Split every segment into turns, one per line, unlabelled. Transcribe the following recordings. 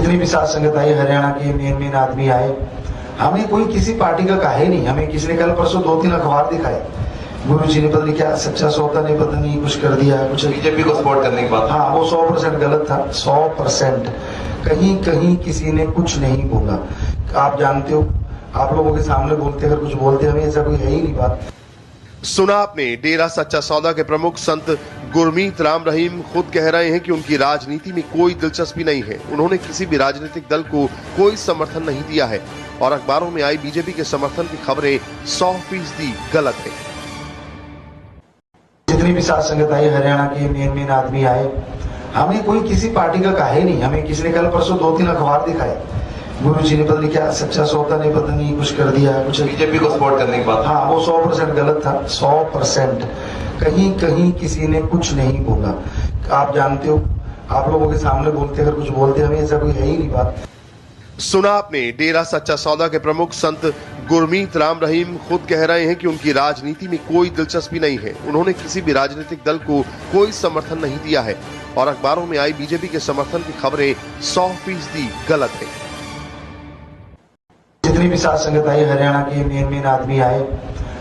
जितनी भी साथ संगत आई, हरियाणा के मेन आदमी आए, हमें कोई किसी पार्टी का कहा ही नहीं। हमें किसी ने कल परसों 2-3 अखबार दिखाए, गुरु जी ने पता नहीं क्या सच्चा सौदा ने पता नहीं कुछ कर दिया, कुछ
बीजेपी को सपोर्ट करने की बात।
हाँ, वो 100% गलत था। 100% कहीं कहीं किसी ने कुछ नहीं बोला। आप जानते हो, आप लोगों के सामने बोलते, अगर कुछ बोलते, हमें ऐसा कोई है ही नहीं बात।
सुना आपने, डेरा सच्चा सौदा के प्रमुख संत गुरमीत राम रहीम खुद कह रहे हैं कि उनकी राजनीति में कोई दिलचस्पी नहीं है। उन्होंने किसी भी राजनीतिक दल को कोई समर्थन नहीं दिया है और अखबारों में आई बीजेपी के समर्थन की खबरें 100% गलत है।
जितनी भी साथ संगत आई, हरियाणा के मेन आदमी आए, हमें कोई किसी पार्टी का कहा ही नहीं। हमें किसी ने कल परसों 2-3 अखबार दिखाए, गुरु जी ने पता नहीं क्या सच्चा सौदा ने पता नहीं कुछ कर दिया, कुछ
बीजेपी को सपोर्ट करने की बात।
हाँ, वो 100% गलत था। 100% कहीं कहीं किसी ने कुछ नहीं बोला। आप जानते हो, आप लोगों के सामने बोलते, अगर कुछ बोलते, हमें ऐसा कोई है ही नहीं बात।
सुना आपने, डेरा सच्चा सौदा के प्रमुख संत गुरमीत राम रहीम खुद कह रहे हैं कि उनकी राजनीति में कोई दिलचस्पी नहीं है। उन्होंने किसी भी राजनीतिक दल को कोई समर्थन नहीं दिया है और अखबारों में आई बीजेपी के समर्थन की खबरें 100% गलत है।
जितनी भी साथ संगत आई, हरियाणा के मेन आदमी आए,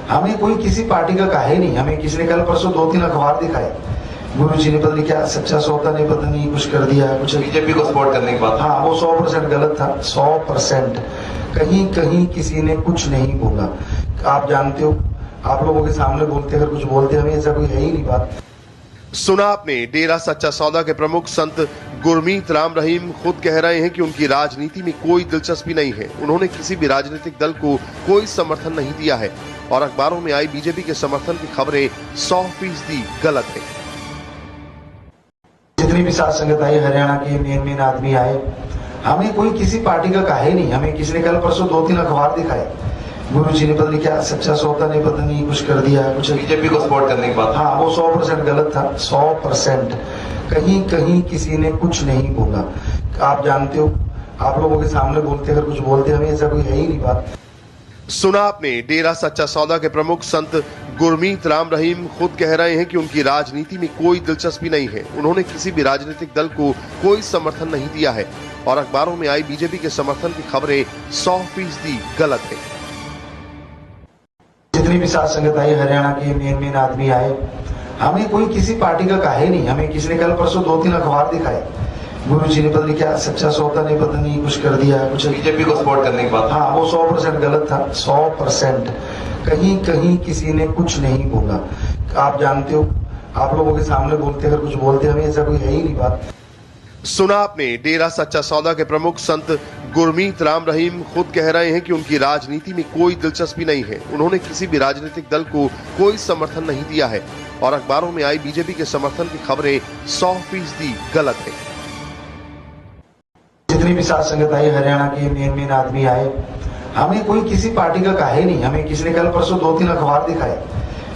हमें कोई किसी पार्टी का कहा ही नहीं। हमें किसी ने कल परसों 2-3 अखबार दिखाए, गुरु जी ने पता नहीं क्या सच्चा सौदा ने पता नहीं कुछ कर दिया, कुछ
बीजेपी को सपोर्ट करने की बात।
हाँ, वो 100% गलत था। 100% कहीं कहीं किसी ने कुछ नहीं बोला। आप जानते हो, आप लोगों के सामने बोलते, अगर कुछ बोलते, हमें ऐसा कोई है ही नहीं बात।
सुना आपने, डेरा सच्चा सौदा के प्रमुख संत गुरमीत राम रहीम खुद कह रहे हैं कि उनकी राजनीति में कोई दिलचस्पी नहीं है। उन्होंने किसी भी राजनीतिक दल को कोई समर्थन नहीं दिया है और अखबारों में आई बीजेपी के समर्थन की खबरें 100% गलत है।
जितनी भी साथ संगत आई, हरियाणा के मेन आदमी आए, हमें कोई किसी पार्टी का कहा ही नहीं। हमें किसी ने कल परसों 2-3 अखबार दिखाए, गुरु जी ने पता नहीं क्या सच्चा सौदा ने पता नहीं कुछ कर दिया, कुछ
बीजेपी को सपोर्ट करने की बात।
हाँ, वो 100% गलत था। 100% कहीं कहीं किसी ने कुछ नहीं बोला। आप जानते हो, आप लोगों के सामने बोलते, अगर कुछ बोलते, हमें ऐसा कोई है ही नहीं बात।
सुना आपने, डेरा सच्चा सौदा के प्रमुख संत गुरमीत राम रहीम खुद कह रहे हैं कि उनकी राजनीति में कोई दिलचस्पी नहीं है। उन्होंने किसी भी राजनीतिक दल को कोई समर्थन नहीं दिया है और अखबारों में आई बीजेपी के समर्थन की खबरें 100% गलत है।
जितनी भी साथ संगत आई, हरियाणा के मेन आदमी आए, हमें कोई किसी पार्टी का कहा ही नहीं। हमें किसी ने कल परसों 2-3 अखबार दिखाए, गुरु जी ने पता नहीं क्या सच्चा सौदा ने पता नहीं कुछ कर दिया, कुछ
बीजेपी को सपोर्ट करने की बात।
हाँ, वो 100% गलत था। 100% कहीं कहीं किसी ने कुछ नहीं बोला। आप जानते हो, आप लोगों के सामने बोलते, अगर कुछ बोलते, हमें ऐसा कोई है ही नहीं बात।
सुना आपने, डेरा सच्चा सौदा के प्रमुख संत गुरमीत राम रहीम खुद कह रहे हैं कि उनकी राजनीति में कोई दिलचस्पी नहीं है। उन्होंने किसी भी राजनीतिक दल को कोई समर्थन नहीं दिया है और अखबारों में आई बीजेपी के समर्थन की खबरें 100% गलत है।
जितनी भी साथ संगत आई, हरियाणा के मेन आदमी आए, हमें कोई किसी पार्टी का कहा ही नहीं। हमें किसी ने कल परसों 2-3 अखबार दिखाए,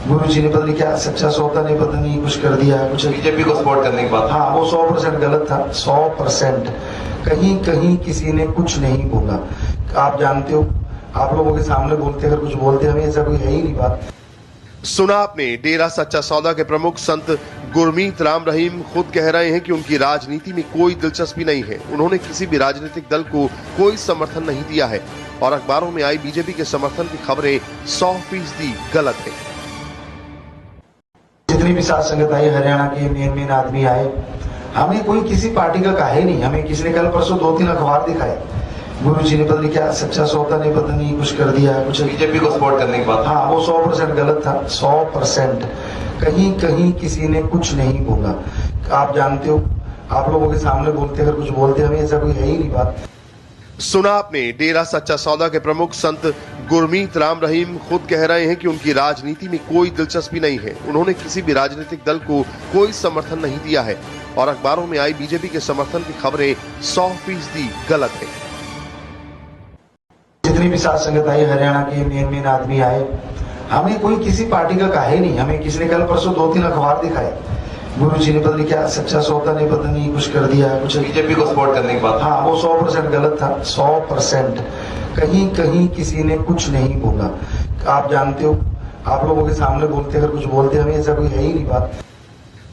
गुरु जी ने पता नहीं क्या सच्चा सौदा ने पता नहीं कुछ कर दिया, कुछ
बीजेपी को सपोर्ट करने की बात।
हाँ, वो 100% गलत था। 100% कहीं कहीं किसी ने कुछ नहीं बोला। आप जानते हो, आप लोगों के सामने बोलते, अगर कुछ बोलते, हमें ऐसा कोई है ही नहीं बात।
सुना आपने, डेरा सच्चा सौदा के प्रमुख संत गुरमीत राम रहीम खुद कह रहे हैं कि उनकी राजनीति में कोई दिलचस्पी नहीं है। उन्होंने किसी भी राजनीतिक दल को कोई समर्थन नहीं दिया है और अखबारों में आई बीजेपी के समर्थन की खबरें 100% गलत है।
जितनी भी साथ संगत आई, हरियाणा के मेन आदमी आए, हमें कोई किसी पार्टी का कहा ही नहीं। हमें किसी ने कल परसों 2-3 अखबार दिखाए, गुरु जी ने पता नहीं क्या सच्चा सौदा ने पता नहीं कुछ कर दिया, कुछ
बीजेपी को सपोर्ट करने की बात।
हाँ, वो 100% गलत था। 100% कहीं कहीं किसी ने कुछ नहीं बोला। आप जानते हो, आप लोगों के सामने बोलते, अगर कुछ बोलते, हमें ऐसा कोई है ही नहीं बात।
सुना आपने, डेरा सच्चा सौदा के प्रमुख संत गुरमीत राम रहीम खुद कह रहे हैं कि उनकी राजनीति में कोई दिलचस्पी नहीं है। उन्होंने किसी भी राजनीतिक दल को कोई समर्थन नहीं दिया है और अखबारों में आई बीजेपी के समर्थन की खबरें 100% गलत है।
जितनी भी साथ संगत आई, हरियाणा के मेन आदमी आए, हमें कोई किसी पार्टी का कहा ही नहीं। हमें किसी ने कल परसों 2-3 अखबार दिखाए, गुरु जी ने पता नहीं क्या सच्चा सौदा ने पता नहीं कुछ कर दिया, कुछ
बीजेपी को सपोर्ट करने की बात।
हाँ, वो 100% गलत था। 100% कहीं कहीं किसी ने कुछ नहीं बोला। आप जानते हो, आप लोगों के सामने बोलते, अगर कुछ बोलते, हमें ऐसा कोई है ही नहीं बात।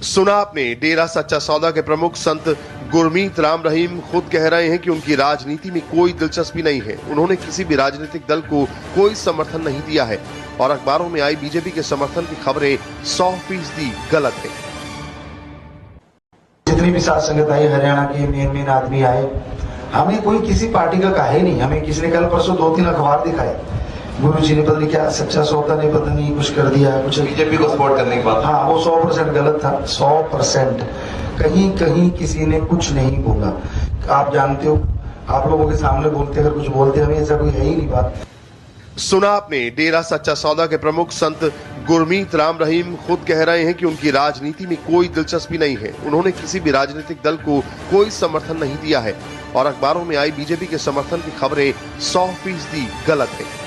सुना आपने, डेरा सच्चा सौदा के प्रमुख संत गुरमीत राम रहीम खुद कह रहे हैं कि उनकी राजनीति में कोई दिलचस्पी नहीं है। उन्होंने किसी भी राजनीतिक दल को कोई समर्थन नहीं दिया है और अखबारों में आई बीजेपी के समर्थन की खबरें 100% गलत है।
जितनी भी साथ संगत आई, हरियाणा के मेन आदमी आए, हमें कोई किसी पार्टी का है नहीं। हमें किसी ने कल परसों 2-3 अखबार दिखाए, गुरुजी ने पता नहीं क्या सच्चा सौदा नहीं, पता नहीं कुछ कर दिया, कुछ
बीजेपी को सपोर्ट करने की बात।
हाँ, वो 100% गलत था। 100% कहीं किसी ने कुछ नहीं बोला। आप जानते हो, आप लोगों के सामने बोलते, अगर कुछ बोलते, हमें ऐसा कोई है ही नहीं बात।
सुना आपने, डेरा सच्चा सौदा के प्रमुख संत गुरमीत राम रहीम खुद कह रहे हैं कि उनकी राजनीति में कोई दिलचस्पी नहीं है। उन्होंने किसी भी राजनीतिक दल को कोई समर्थन नहीं दिया है और अखबारों में आई बीजेपी के समर्थन की खबरें 100% गलत है।